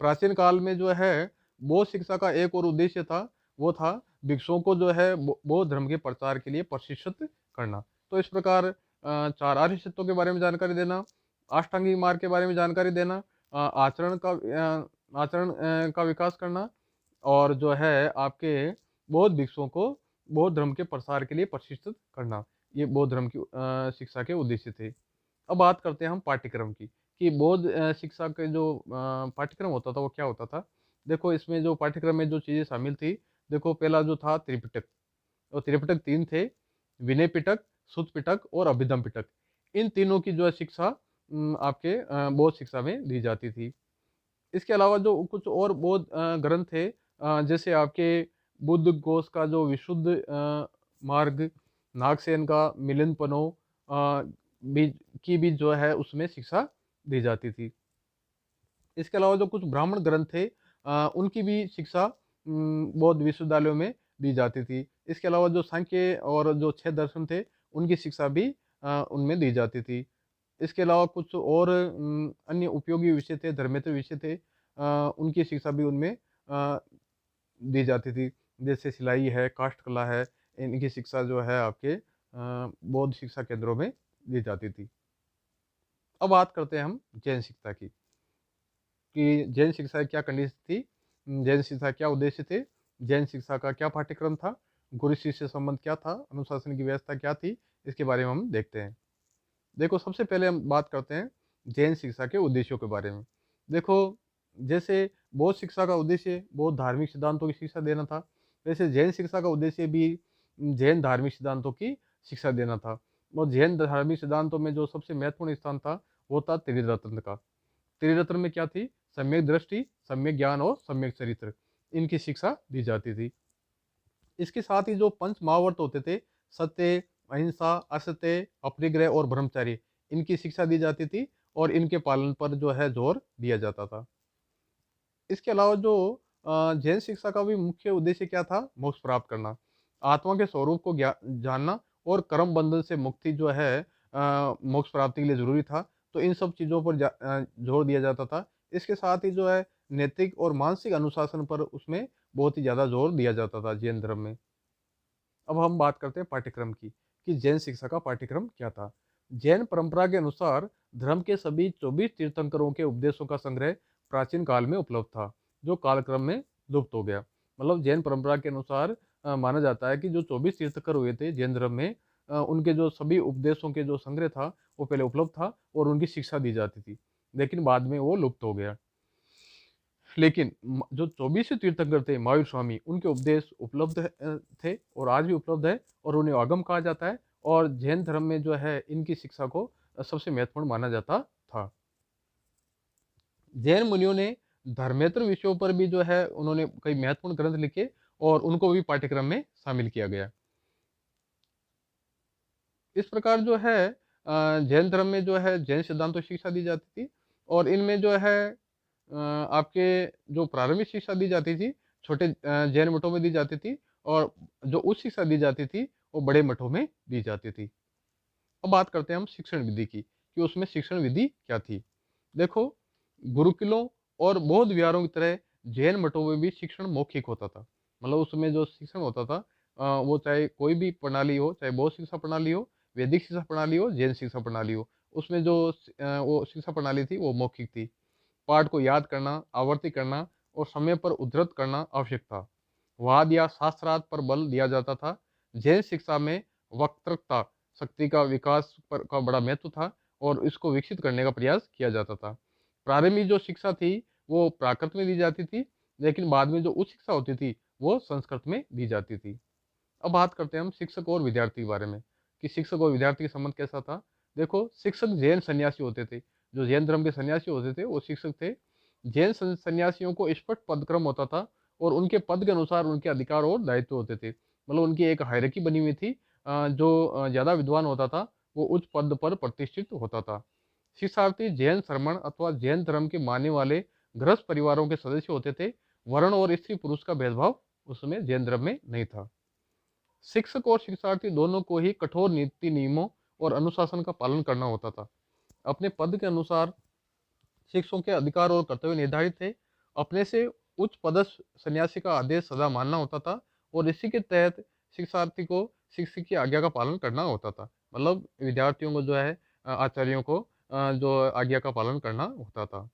प्राचीन काल में जो है बौद्ध शिक्षा का एक और उद्देश्य था, वो था भिक्षुओं को जो है बौद्ध धर्म के प्रचार के लिए प्रशिक्षित करना। तो इस प्रकार 4 आर्य सत्यों के बारे में जानकारी देना, अष्टांगिक मार्ग के बारे में जानकारी देना, आचरण का विकास करना, और जो है आपके बौद्ध भिक्षुओं को बौद्ध धर्म के प्रसार के लिए प्रशिक्षित करना, ये बौद्ध धर्म की शिक्षा के उद्देश्य थे। अब बात करते हैं हम पाठ्यक्रम की, कि बौद्ध शिक्षा के जो पाठ्यक्रम होता था वो क्या होता था। देखो इसमें जो पाठ्यक्रम में जो चीज़ें शामिल थी, देखो पहला जो था त्रिपिटक, और त्रिपिटक 3 थे, विनय पिटक, सुत्त पिटक और अभिधम पिटक। इन तीनों की जो है शिक्षा आपके बौद्ध शिक्षा में दी जाती थी। इसके अलावा जो कुछ और बौद्ध ग्रंथ थे, जैसे आपके बुद्ध घोष का जो विशुद्ध मार्ग, नागसेन का मिलिंद पनो भी भी जो है उसमें शिक्षा दी जाती थी। इसके अलावा जो कुछ ब्राह्मण ग्रंथ थे उनकी भी शिक्षा बौद्ध विश्वविद्यालयों में दी जाती थी। इसके अलावा जो सांख्य और जो 6 दर्शन थे उनकी शिक्षा भी उनमें दी जाती थी। इसके अलावा कुछ और अन्य उपयोगी विषय थे, धर्मेतर विषय थे, उनकी शिक्षा भी उनमें दी जाती थी। जैसे सिलाई है, काष्ठ कला है, इनकी शिक्षा जो है आपके बौद्ध शिक्षा केंद्रों में दी जाती थी। अब बात करते हैं हम जैन शिक्षा की, कि जैन शिक्षा की क्या कंडीशन थी, जैन शिक्षा क्या उद्देश्य थे, जैन शिक्षा का क्या पाठ्यक्रम था, गुरु शिष्य संबंध क्या था, अनुशासन की व्यवस्था क्या थी, इसके बारे में हम देखते हैं। देखो सबसे पहले हम बात करते हैं जैन शिक्षा के उद्देश्यों के बारे में। देखो जैसे बौद्ध शिक्षा का उद्देश्य बौद्ध धार्मिक सिद्धांतों की शिक्षा देना था, वैसे जैन शिक्षा का उद्देश्य भी जैन धार्मिक सिद्धांतों की शिक्षा देना था। और जैन धार्मिक सिद्धांतों में जो सबसे महत्वपूर्ण स्थान था वो था त्रिरत्न का। त्रिरत्न में क्या थी? सम्यक दृष्टि, सम्यक ज्ञान और सम्यक चरित्र, इनकी शिक्षा दी जाती थी। इसके साथ ही जो पंच महावर्त होते थे, सत्य, अहिंसा, असत्य, अपरिग्रह और ब्रह्मचर्य, इनकी शिक्षा दी जाती थी और इनके पालन पर जो है जोर दिया जाता था। इसके अलावा जो जैन शिक्षा का भी मुख्य उद्देश्य क्या था? मोक्ष प्राप्त करना, आत्मा के स्वरूप को जानना और कर्म बंधन से मुक्ति जो है मोक्ष प्राप्ति के लिए जरूरी था। तो इन सब चीज़ों पर जोर दिया जाता था। इसके साथ ही जो है नैतिक और मानसिक अनुशासन पर उसमें बहुत ही ज़्यादा जोर दिया जाता था जैन धर्म में। अब हम बात करते हैं पाठ्यक्रम की, कि जैन शिक्षा का पाठ्यक्रम क्या था। जैन परंपरा के अनुसार धर्म के सभी 24 तीर्थंकरों के उपदेशों का संग्रह प्राचीन काल में उपलब्ध था, जो कालक्रम में लुप्त हो गया। मतलब जैन परंपरा के अनुसार माना जाता है कि जो 24 तीर्थंकर हुए थे जैन धर्म में, उनके जो सभी उपदेशों के जो संग्रह था वो पहले उपलब्ध था और उनकी शिक्षा दी जाती थी, लेकिन बाद में वो लुप्त हो गया। लेकिन जो 24 तीर्थंकर थे महावीर स्वामी, उनके उपदेश उपलब्ध थे और आज भी उपलब्ध है और उन्हें आगम कहा जाता है। और जैन धर्म में जो है इनकी शिक्षा को सबसे महत्वपूर्ण माना जाता था। जैन मुनियों ने धर्मेतर विषयों पर भी जो है उन्होंने कई महत्वपूर्ण ग्रंथ लिखे और उनको भी पाठ्यक्रम में शामिल किया गया। इस प्रकार जो है जैन धर्म में जो है जैन सिद्धांतों की शिक्षा दी जाती थी और इनमें जो है आपके जो प्रारंभिक शिक्षा दी जाती थी छोटे जैन मठों में दी जाती थी और जो उच्च शिक्षा दी जाती थी वो बड़े मठों में दी जाती थी। अब बात करते हैं हम शिक्षण विधि की, कि उसमें शिक्षण विधि क्या थी। देखो गुरुकुलों और बौद्ध विहारों की तरह जैन मठों में भी शिक्षण मौखिक होता था। मतलब उसमें जो शिक्षण होता था वो चाहे कोई भी प्रणाली हो, चाहे बौद्ध शिक्षा प्रणाली हो, वैदिक शिक्षा प्रणाली हो, जैन शिक्षा प्रणाली हो, उसमें जो वो शिक्षा प्रणाली थी वो मौखिक थी। पाठ को याद करना, आवर्ती करना और समय पर उद्धृत करना आवश्यक था। वाद या शास्त्रार्थ पर बल दिया जाता था। जैन शिक्षा में वक्तृत्व शक्ति का विकास पर का बड़ा महत्व था और इसको विकसित करने का प्रयास किया जाता था। प्रारंभिक जो शिक्षा थी वो प्राकृत में दी जाती थी, लेकिन बाद में जो उच्च शिक्षा होती थी वो संस्कृत में दी जाती थी। अब बात करते हैं हम शिक्षक और विद्यार्थी के बारे में, कि शिक्षक और विद्यार्थी का संबंध कैसा था। देखो शिक्षक जैन सन्यासी होते थे, जो जैन धर्म के सन्यासी होते थे वो शिक्षक थे। जैन सन्यासियों को स्पष्ट पदक्रम होता था और उनके पद के अनुसार उनके अधिकार और दायित्व होते थे। मतलब उनकी एक हायरार्की बनी हुई थी। जो ज़्यादा विद्वान होता था वो उच्च पद पर प्रतिष्ठित होता था। शिक्षार्थी जैन श्रमण अथवा जैन धर्म के मानने वाले गृहस्थ परिवारों के सदस्य होते थे। वर्ण और स्त्री पुरुष का भेदभाव उसमें जैन धर्म में नहीं था। शिक्षक और शिक्षार्थी दोनों को ही कठोर नीति नियमों और अनुशासन का पालन करना होता था। अपने पद के अनुसार शिक्षकों के अधिकार और कर्तव्य निर्धारित थे। अपने से उच्च पदस्थ सन्यासी का आदेश सदा मानना होता था और इसी के तहत शिक्षार्थी को शिक्षक की आज्ञा का पालन करना होता था। मतलब विद्यार्थियों को जो है आचार्यों को जो आज्ञा का पालन करना होता था।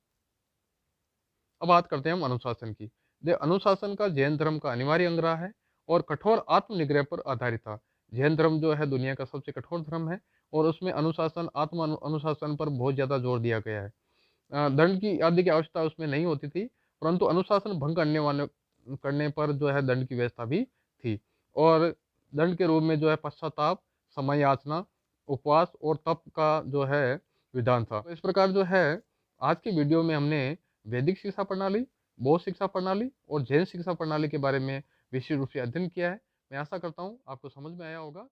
अब बात करते हैं हम अनुशासन की। अनुशासन का जैन धर्म का अनिवार्य अंग रहा है और कठोर आत्मनिग्रह पर आधारित था। जैन धर्म जो है दुनिया का सबसे कठोर धर्म है और उसमें अनुशासन अनुशासन पर बहुत ज़्यादा जोर दिया गया है। दंड की आदि की आवश्यकता उसमें नहीं होती थी, परंतु अनुशासन भंग करने पर जो है दंड की व्यवस्था भी थी। और दंड के रूप में जो है पश्चाताप, समय याचना, उपवास और तप का जो है विधान था। तो इस प्रकार जो है आज की वीडियो में हमने वैदिक शिक्षा प्रणाली, बौद्ध शिक्षा प्रणाली और जैन शिक्षा प्रणाली के बारे में विशेष रूप से अध्ययन किया है। मैं आशा करता हूँ आपको समझ में आया होगा।